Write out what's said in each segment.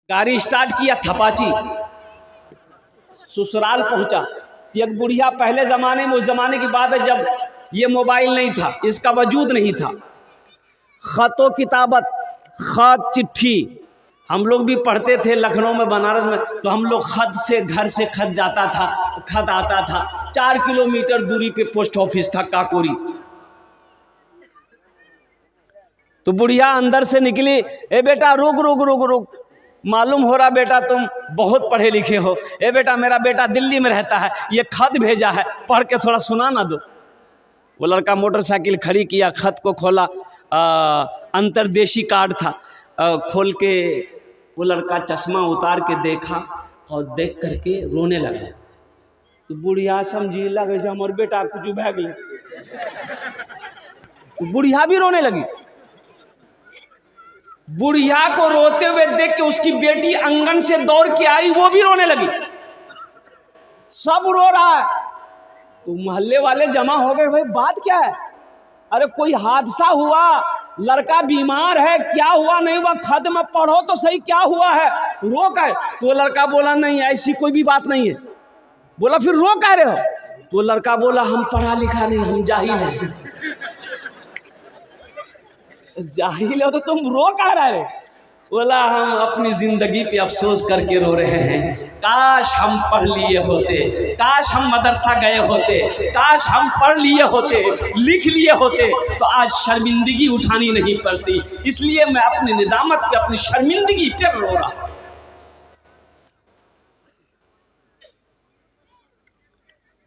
गाड़ी स्टार्ट किया, थपाची, ससुराल पहुंचा। एक बुढ़िया, पहले ज़माने में, उस ज़माने की बात है जब ये मोबाइल नहीं था, इसका वजूद नहीं था, ख़तो किताबत, ख़त चिट्ठी हम लोग भी पढ़ते थे लखनऊ में, बनारस में, तो हम लोग खत से, घर से खत जाता था, खत आता था। 4 किलोमीटर दूरी पे पोस्ट ऑफिस था काकोरी। तो बुढ़िया अंदर से निकली, ए बेटा रुक रुक रुक रुक, मालूम हो रहा बेटा तुम बहुत पढ़े लिखे हो। ए बेटा, मेरा बेटा दिल्ली में रहता है, ये खत भेजा है, पढ़ के थोड़ा सुना ना दो। वो लड़का मोटरसाइकिल खड़ी किया, खत को खोला, अंतरदेशी कार्ड था, खोल के वो लड़का चश्मा उतार के देखा और देख करके रोने लगा। तो बुढ़िया समझी लगे हमारे बेटा कुछ बह गई, तो बुढ़िया भी रोने लगी। बुढ़िया को रोते हुए देख के उसकी बेटी आंगन से दौड़ के आई, वो भी रोने लगी। सब रो रहा है। तो मोहल्ले वाले जमा हो गए, भाई बात क्या है? अरे कोई हादसा हुआ, लड़का बीमार है, क्या हुआ नहीं हुआ, खत में पढ़ो तो सही, क्या हुआ है, रो का है? तो लड़का बोला नहीं ऐसी कोई भी बात नहीं है। बोला फिर रो कह रहे हो? तो लड़का बोला हम पढ़ा लिखा नहीं, हम जाहिल हैं। जाहिल हो तो तुम रो कह रहे हो? बोला हम अपनी जिंदगी पे अफसोस करके रो रहे हैं, काश हम पढ़ लिए होते, काश हम मदरसा गए होते, काश हम पढ़ लिए होते, लिख लिए होते, तो आज शर्मिंदगी उठानी नहीं पड़ती। इसलिए मैं अपनी निदामत पे, अपनी शर्मिंदगी पे रो रहा।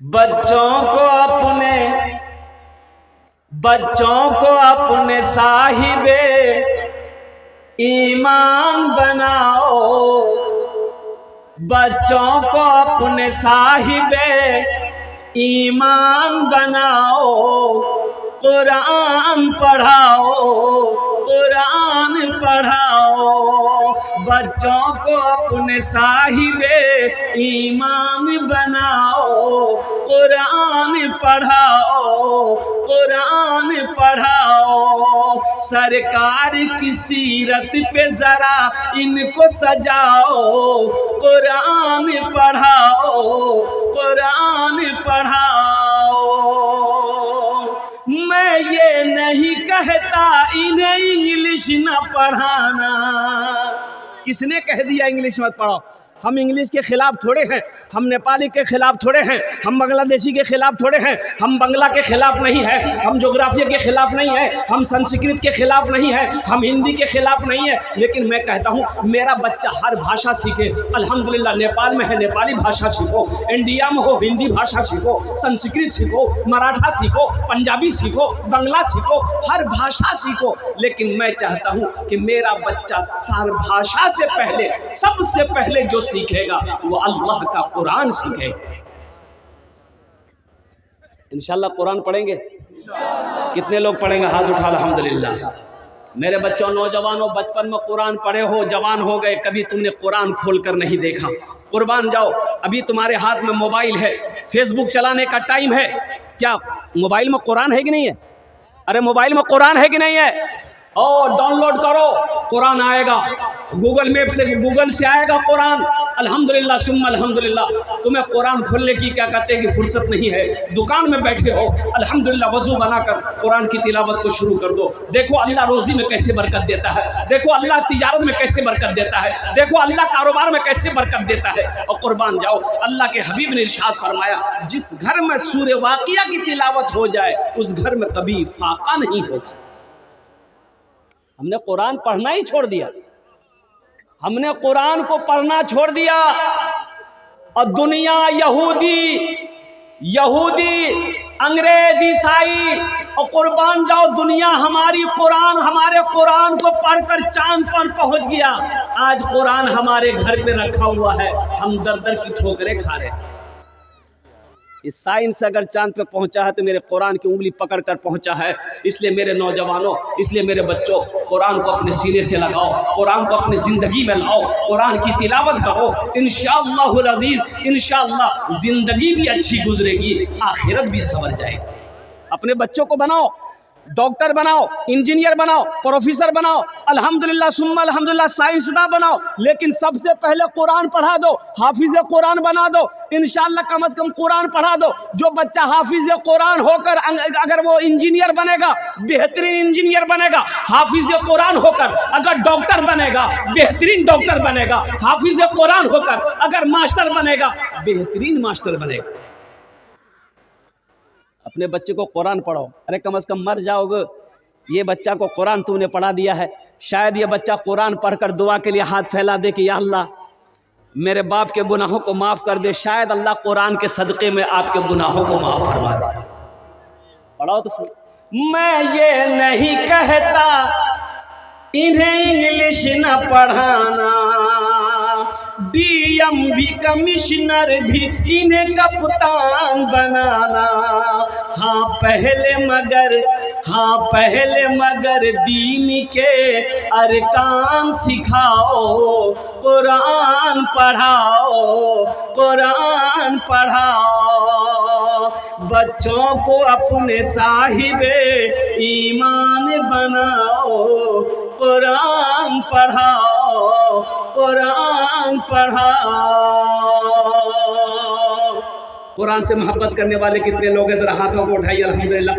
बच्चों को अपने साहिबे ईमान बनाओ, बच्चों को अपने साहिबे ईमान बनाओ, कुरान पढ़ाओ, कुरान पढ़ाओ। बच्चों को अपने साहिबे ईमान बनाओ, कुरान पढ़ाओ, कुरान पढ़ाओ। सरकार की सीरत पे जरा इनको सजाओ, कुरान पढ़ाओ, कुरान पढ़ाओ। मैं ये नहीं कहता इन्हें इंग्लिश न पढ़ाना। किसने कह दिया इंग्लिश मत पढ़ो? हम इंग्लिश के खिलाफ थोड़े हैं, हम नेपाली के खिलाफ थोड़े हैं, हम बांग्लादेशी के खिलाफ थोड़े हैं, हम बांग्ला के खिलाफ नहीं है, हम जोग्राफिया के खिलाफ नहीं है, हम संस्कृत के खिलाफ नहीं है, हम हिंदी के खिलाफ नहीं है। लेकिन मैं कहता हूँ मेरा बच्चा हर भाषा सीखे। अल्हम्दुलिल्लाह नेपाल में है नेपाली भाषा सीखो, इंडिया में हो हिंदी भाषा सीखो, संस्कृत सीखो, मराठा सीखो, पंजाबी सीखो, बांग्ला सीखो, हर भाषा सीखो। लेकिन मैं चाहता हूँ कि मेरा बच्चा सार भाषा से पहले, सबसे पहले जो सीखेगा वो अल्लाह का कुरान सीखेगा। इंशाअल्लाह कुरान पढ़ेंगे। कितने लोग पढ़ेंगे? हाथ उठा अल्हम्दुलिल्लाह। मेरे बच्चों, नौजवानों, बचपन में कुरान पढ़े हो, जवान हो गए, कभी तुमने कुरान खोलकर नहीं देखा। कुर्बान जाओ, अभी तुम्हारे हाथ में मोबाइल है, फेसबुक चलाने का टाइम है, क्या मोबाइल में कुरान है कि नहीं है? अरे मोबाइल में कुरान है कि नहीं है? और डाउनलोड करो, कुरान आएगा। गूगल मैप से, गूगल से आएगा कुरान। अल्हम्दुलिल्लाह सुम्मा अल्हम्दुलिल्लाह। तुम्हें कुरान खोलने की क्या कहते हैं कि फुर्सत नहीं है, दुकान में बैठे हो, अल्हम्दुलिल्लाह वजू बनाकर कुरान की तिलावत को शुरू कर दो। देखो अल्लाह रोजी में कैसे बरकत देता है, देखो अल्लाह तिजारत में कैसे बरकत देता है, देखो अल्लाह कारोबार में कैसे बरकत देता है। और कुर्बान जाओ, अल्लाह के हबीब ने इरशाद फरमाया, जिस घर में सूरे वाक़िया की तिलावत हो जाए उस घर में कभी फाका नहीं होगा। हमने कुरान पढ़ना ही छोड़ दिया, हमने कुरान को पढ़ना छोड़ दिया। और दुनिया यहूदी, अंग्रेज, ईसाई, और कुर्बान जाओ दुनिया हमारे कुरान को पढ़कर चांद पर पहुंच गया। आज कुरान हमारे घर पे रखा हुआ है, हम दर दर की ठोकरें खा रहे हैं। इस साइंस अगर चांद पे पहुंचा है तो मेरे कुरान की उंगली पकड़ कर पहुंचा है। इसलिए मेरे नौजवानों, इसलिए मेरे बच्चों, कुरान को अपने सीने से लगाओ, कुरान को अपनी ज़िंदगी में लाओ, कुरान की तिलावत करो। इंशाअल्लाहुल अज़ीज़, इंशाअल्लाह ज़िंदगी भी अच्छी गुजरेगी, आखिरत भी संवर जाएगी। अपने बच्चों को बनाओ, डॉक्टर बनाओ, इंजीनियर बनाओ, प्रोफेसर बनाओ, अल्हम्दुलिल्लाह सुम्मा अल्हम्दुलिल्लाह साइंसदान बनाओ, लेकिन सबसे पहले कुरान पढ़ा दो, हाफिज कुरान बना दो। इंशाअल्लाह कम से कम कुरान पढ़ा दो। जो बच्चा हाफिज कुरान होकर अगर वो इंजीनियर बनेगा, बेहतरीन इंजीनियर बनेगा। हाफिज कुरान होकर अगर डॉक्टर बनेगा, बेहतरीन डॉक्टर बनेगा। हाफिज कुरान होकर अगर मास्टर बनेगा, बेहतरीन मास्टर बनेगा। अपने बच्चे को कुरान पढ़ाओ। अरे कम से कम मर जाओगे, ये बच्चा को कुरान तूने पढ़ा दिया है। शायद ये बच्चा कुरान पढ़कर दुआ के लिए हाथ फैला दे कि या अल्लाह मेरे बाप के गुनाहों को माफ़ कर दे। शायद अल्लाह कुरान के सदक़े में आपके गुनाहों को माफ़ फरमा दे। पढ़ाओ तो सही। मैं ये नहीं कहता इन्हें इंग्लिश न पढ़ाना, डीएम भी कमिश्नर भी इन्हें कप्तान बनाना। हाँ पहले मगर दीन के अरकान सिखाओ, कुरान पढ़ाओ। बच्चों को अपने साहिबे ईमान बनाओ, कुरान पढ़ाओ। कुरान से मोहब्बत करने वाले कितने लोग हैं? ज़रा हाथों को उठाइए। अल्हम्दुलिल्लाह।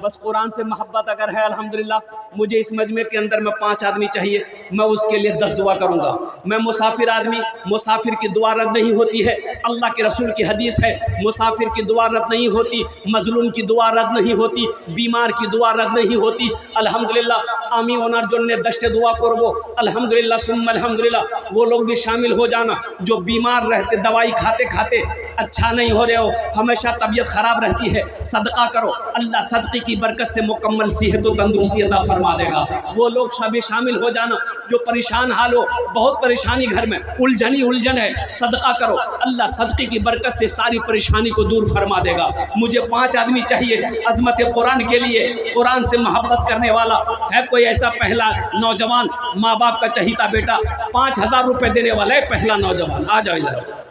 बस कुरान से मोहब्बत अगर है अल्हम्दुलिल्लाह, मुझे इस मजमे के अंदर में 5 आदमी चाहिए, मैं उसके लिए 10 दुआ करूँगा। मैं मुसाफिर आदमी, मुसाफिर की दुआ रद्द नहीं होती है। अल्लाह के रसूल की हदीस है, मुसाफिर की दुआ रद्द नहीं होती, मजलूम की दुआ रद्द नहीं होती, बीमार की दुआ रद्द नहीं होती। अल्हम्दुलिल्लाह। आमी ओनार जो ने 10 दुआ करबो अल्हम्दुलिल्लाह सुम्मा अल्हम्दुलिल्लाह। वो लोग भी शामिल हो जाना जो बीमार रहते, दवाई खाते खाते अच्छा नहीं हो रहे हो, हमेशा तबीयत ख़राब रहती है। सदका करो, अल्लाह सदक़े की बरकत से मुकम्मल सेहत और तंदुरुस्ती अता फरमा देगा। वो लोग सभी शामिल हो जाना जो परेशान हाल हो, बहुत परेशानी घर में उलझन है। सदका करो, अल्लाह सदक़े की बरकत से सारी परेशानी को दूर फरमा देगा। मुझे 5 आदमी चाहिए अज़मत कुरान के लिए, कुरान से मोहब्बत करने वाला है कोई ऐसा पहला नौजवान, माँ बाप का चहीता बेटा, 5000 रुपये देने वाला है पहला नौजवान। आ जाओ इधर,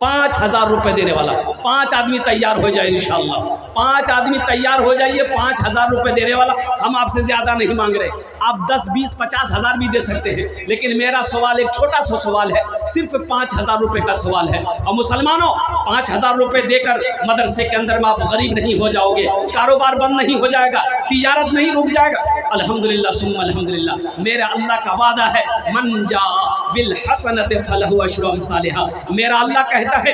5000 रुपये देने वाला। 5 आदमी तैयार हो जाए इंशाअल्लाह। 5 आदमी तैयार हो जाइए। 5000 रुपये देने वाला। हम आपसे ज़्यादा नहीं मांग रहे, आप 10, 20, 50 हज़ार भी दे सकते हैं, लेकिन मेरा सवाल एक छोटा सा सवाल है, सिर्फ 5000 रुपये का सवाल है। और मुसलमानों, 5000 रुपये देकर मदरसे के अंदर में आप गरीब नहीं हो जाओगे, कारोबार बंद नहीं हो जाएगा, तिजारत नहीं रुक जाएगा। अल्हम्दुलिल्लाह सुम्मा अल्हम्दुलिल्लाह। मेरा अल्लाह का वादा है, मन जा बिल हसनत फलहु अशरु अमसालिहा। मेरा अल्लाह कहता है,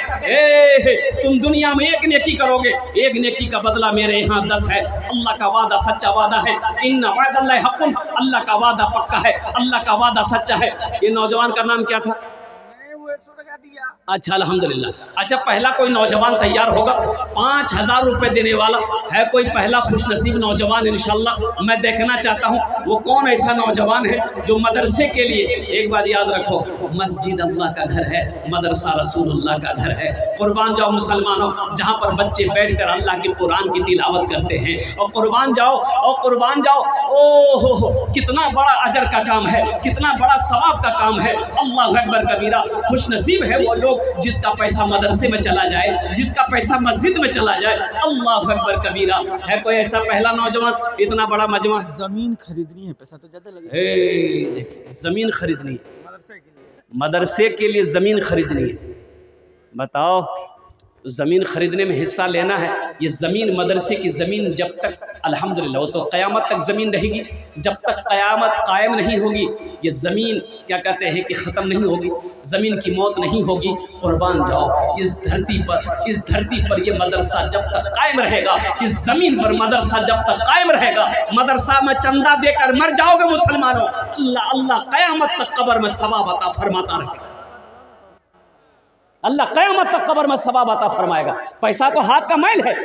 तुम दुनिया में एक नेकी करोगे, एक नेकी का बदला मेरे यहाँ 10 है। अल्लाह का वादा सच्चा वादा है। इन्ना वादल्लाहि हक़्क़ुन। अल्लाह का वादा पक्का है, अल्लाह का वादा सच्चा है। ये नौजवान का नाम क्या था? अच्छा अल्हम्दुलिल्लाह। अच्छा, पहला कोई नौजवान तैयार होगा 5000 रुपये देने वाला है कोई पहला खुशनसीब नौजवान इंशाअल्लाह। मैं देखना चाहता हूँ वो कौन ऐसा नौजवान है जो मदरसे के लिए, एक बात याद रखो, मस्जिद अल्लाह का घर है, मदरसा रसूलुल्लाह का घर है। कुर्बान जाओ मुसलमानों, जहाँ पर बच्चे बैठकर अल्लाह के कुरान की तिलावत करते हैं, और कुर्बान जाओ। ओहो, कितना बड़ा अजर का काम है, कितना बड़ा सवाब का काम है। अल्लाहु अकबर कबीरा। खुशनसीब है वो लोग जिसका पैसा मदरसे में चला जाए, जिसका पैसा मस्जिद में चला जाए। अल्लाहु अकबर कबीरा। है कोई ऐसा पहला नौजवान? इतना बड़ा मजमा, जमीन खरीदनी है, पैसा तो ज्यादा लगेगा। देखिए, जमीन खरीदनी है, मदरसे के लिए जमीन खरीदनी है। बताओ, तो ज़मीन ख़रीदने में हिस्सा लेना है। ये ज़मीन, मदरसे की ज़मीन जब तक अल्हम्दुलिल्लाह, वो तो क़यामत तक ज़मीन रहेगी, जब तक क़यामत कायम नहीं होगी ये ज़मीन क्या कहते हैं कि ख़त्म नहीं होगी, ज़मीन की मौत नहीं होगी। कुर्बान जाओ, इस धरती पर ये मदरसा जब तक कायम रहेगा, इस ज़मीन पर मदरसा जब तक कायम रहेगा, मदरसा में चंदा देकर मर जाओगे मुसलमानों, अल्लाह क़यामत तक कब्र में सवाब अता फरमाता रहेगा। अल्लाह क़यामत तक कब्र में सवाब अता फरमाएगा। पैसा तो हाथ का मैल है,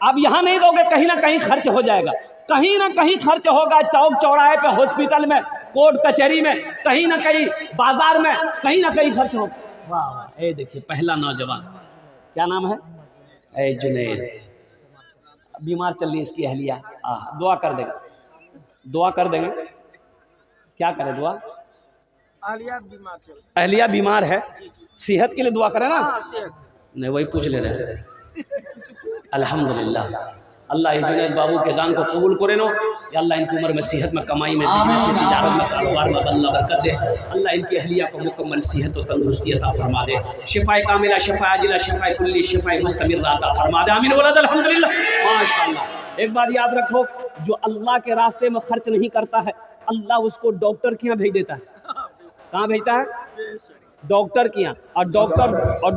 आप यहाँ नहीं दोगे, कहीं ना कहीं खर्च हो जाएगा, कहीं ना कहीं खर्च होगा। चौक चौराहे पे, हॉस्पिटल में, कोर्ट कचहरी में, कहीं ना कहीं बाजार में, कहीं ना कहीं खर्च होगा। वाह, ये देखिए पहला नौजवान, क्या नाम है? ए जुनैद। बीमार चल रही है इसकी अहलिया, दुआ कर देंगे। क्या करें दुआ? अहलिया बीमार है, सेहत के लिए दुआ करें ना। नहीं, वही पूछ ले रहे हैं। अल्हम्दुलिल्लाह, अल्लाह जुनैद बाबू के दान को कबूल करे नो। या अल्लाह इनकी उम्र में सेहत में, कमाई में, तिजारत में, कारोबार में अल्लाह बरकत दे। अल्लाह इनकी अहलिया को मुकम्मल सेहत और तंदुरुस्ती अता फरमा दे। शिफाए कामिला, शिफा आजिला, शिफाए कुल्ली, शिफाए मुस्तमिर्रा अता फरमा दे। आमीन वलद अल्हम्दुलिल्लाह माशाअल्लाह। एक बात याद रखो, जो अल्लाह के रास्ते में खर्च नहीं करता है अल्लाह उसको डॉक्टर के यहाँ भेज देता है। कहाँ भेजता है? डॉक्टर के यहाँ। और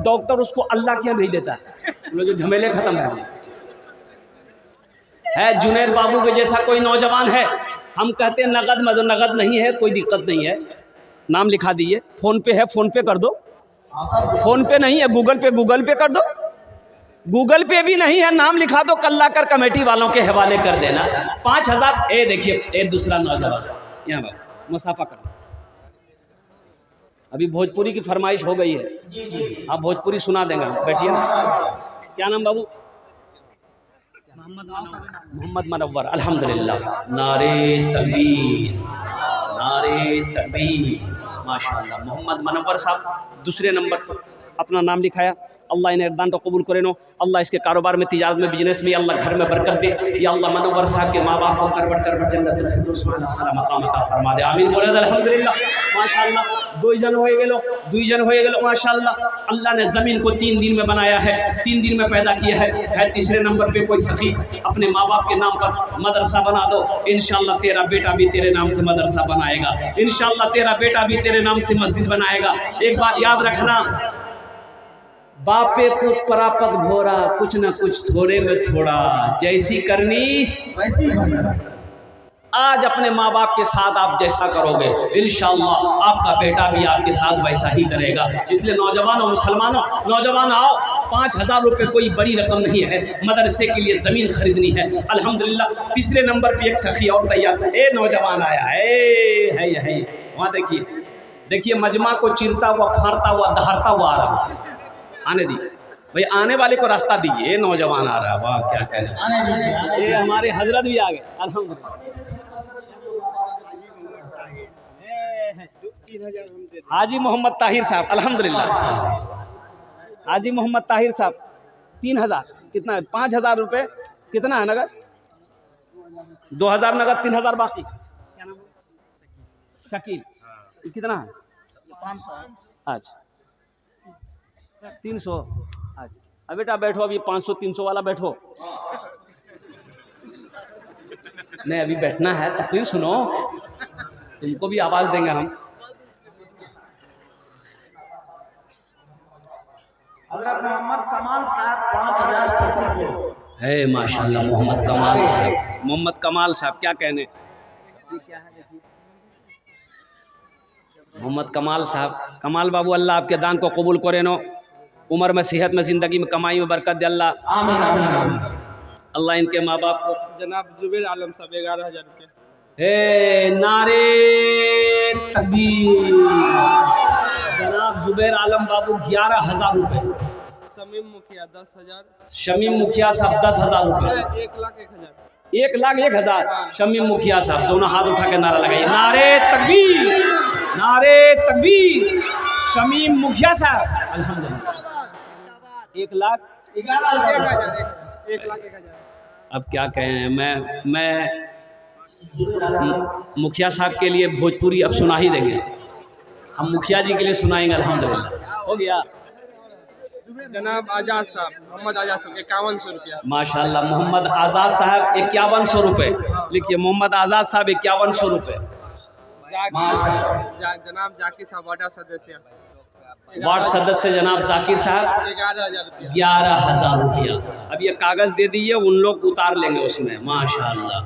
डॉक्टर उसको अल्लाह के यहाँ भेज देता है। जो झमेले खत्म है जुनैद बाबू के जैसा कोई नौजवान है, हम कहते हैं नगद में, तो नगद नहीं है, कोई दिक्कत नहीं है, नाम लिखा दीजिए। फ़ोन पे है, फ़ोन पे कर दो। फ़ोन पे नहीं है, गूगल पे कर दो। गूगल पे भी नहीं है, नाम लिखा दो, कल्ला कर कमेटी वालों के हवाले कर देना। 5000। ए देखिए, एक दूसरा नौजवान यहाँ पर मुसाफा कर। अभी भोजपुरी की फरमाइश हो गई है, आप भोजपुरी सुना देंगे। बैठिए ना। क्या नाम बाबू? मोहम्मद मनव्वर। अल्हम्दुलिल्लाह। नारे तकबीर, नारे तकबीर। माशाअल्लाह। मोहम्मद मनव्वर साहब दूसरे नंबर पर अपना नाम लिखाया। अल्लाह इन्हें दान को कबूल करे नो। अल्लाह इसके कारोबार में, तिजारत में, बिजनेस में अल्लाह घर में बरकत दे। या अल्लाह मनव्वर साहब के माँ बाप को करवट जन्नतुल फिरदौस में अल्लाह मकाम अता फरमा दे। आमीन बोले अल्हम्दुलिल्लाह माशाअल्लाह। दो जन हो गए माशाअल्लाह। अल्लाह ने ज़मीन को 3 दिन में बनाया है, 3 दिन में पैदा किया है। तीसरे नंबर पे कोई सखी अपने माँ बाप के नाम पर मदरसा बना दो, इंशाअल्लाह तेरा बेटा भी तेरे नाम से मदरसा बनाएगा, इंशाअल्लाह तेरा बेटा भी तेरे नाम से मस्जिद बनाएगा। एक बात याद रखना, बापे को परापत घोरा, कुछ न कुछ थोड़े में थोड़ा, जैसी करनी वैसी करना। आज अपने माँ बाप के साथ आप जैसा करोगे इंशाअल्लाह आपका बेटा भी आपके साथ वैसा ही करेगा। इसलिए नौजवानों, मुसलमानों, नौजवान आओ, 5000 रुपये कोई बड़ी रकम नहीं है, मदरसे के लिए ज़मीन खरीदनी है। अल्हम्दुलिल्लाह। तीसरे नंबर पे एक सखी और तैयार, ए नौजवान आया है वहाँ देखिए मजमा को चिरता हुआ, फाड़ता हुआ, दहाड़ता हुआ आ रहा। आने दी भाई, आने वाले को रास्ता दीजिए। नौजवान आ रहा है, वाह क्या कह रहे हैं। ये हमारे हजरत भी आ गए अल्हम्दुलिल्लाह। हाजी मोहम्मद ताहिर साहब अल्हम्दुलिल्लाह। हाजी मोहम्मद ताहिर साहब 3000। कितना है? 5000 रुपये। कितना है नगद? 2000 नगद, 3000 बाकी। क्या नाम? शकील। कितना है? 500। अच्छा 300। अच्छा बेटा बैठो, अभी 500-300 वाला बैठो। नहीं अभी बैठना है, तकरीर सुनो, तुमको भी आवाज़ देंगे हम। हज़रत मोहम्मद कमाल साहब 5000 है माशाल्लाह। मोहम्मद कमाल साहब क्या कहने। क्या है देखिए मोहम्मद कमाल साहब। कमाल बाबू, अल्लाह आपके दान को कबूल करे नो। उम्र में, सेहत में, ज़िंदगी में, कमाई में बरकत दे अल्लाह। आमीन आमीन। अल्लाह इनके माँ बाप को। जनाब जुबैर आलम साहब 11000 रुपये। हे नारे तकबीर। जनाब जुबैर आलम बाबू 11000 रुपये। शमीम मुखिया 10000। शमीम मुखिया साहब 10000 रुपये। 1,01,000। 1,01,000। शमीम मुखिया साहब दोनों हाथ उठा के नारा लगाइए, नारे तकबीर, नारे तकबीर। शमीम मुखिया साहब अल्हम्दुलिल्लाह। 1,11,000। अब क्या कहें, मैं मुखिया साहब के लिए भोजपुरी अब सुना ही देंगे, हम मुखिया जी के लिए सुनाएंगे अल्हम्दुलिल्लाह। हो गया। जनाब आज़ाद साहब, मोहम्मद आज़ाद साहब 5100 रुपया। माशाल्लाह। मोहम्मद आज़ाद साहब 5100 रुपये। लिखिए मोहम्मद आज़ाद साहब 5100 रुपये। जनाब जाकिर साहब वार्ड सदस्य जनाब जाकिर साहब 11,000 रुपया। अब ये कागज़ दे दीजिए, उन लोग उतार लेंगे उसमें। माशाल्लाह।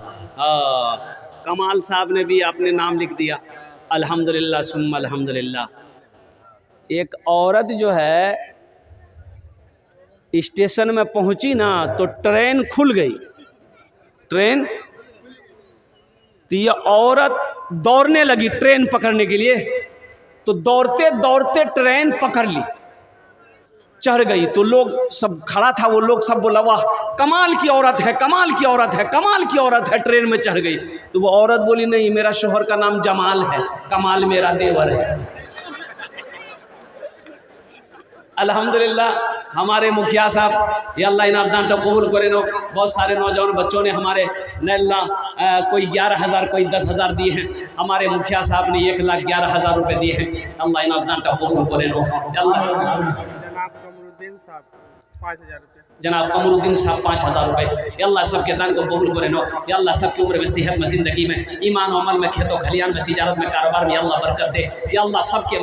कमाल साहब ने भी अपने नाम लिख दिया अल्हम्दुलिल्लाह सुम्मा अल्हम्दुलिल्लाह। एक औरत जो है स्टेशन में पहुंची ना तो ट्रेन खुल गई। ट्रेन तो ये औरत दौड़ने लगी ट्रेन पकड़ने के लिए, तो दौड़ते दौड़ते ट्रेन पकड़ ली, चढ़ गई। तो लोग सब खड़ा था, वो लोग सब बोला वाह कमाल की औरत है, कमाल की औरत है, कमाल की औरत है, ट्रेन में चढ़ गई। तो वो औरत बोली नहीं, मेरा शोहर का नाम जमाल है, कमाल मेरा देवर है। अल्हम्दुलिल्लाह हमारे मुखिया साहब या अल्लाह इनाम दान तो कबूल करे नो। बहुत सारे नौजवान बच्चों ने हमारे नल्ला कोई 11,000 कोई 10,000 दिए हैं। हमारे मुखिया साहब ने 1,11,000 रुपये दिए हैं। अल्लाह इनाम दान तो कबूल करे नो। जनाब कमरुद्दीन साहब 5,000 रुपये। जनाब कमरुद्दीन साहब 5,000 रुपये। या अल्लाह सबके दान को कबूल करे नो। या अल्लाह सबकी उम्र में, सेहत में, ज़िंदगी में, ईमान और अमल में, खेतों खलियान में, तिजारत में, कारोबार में अल्लाह बरकत दे। या अल्लाह सबके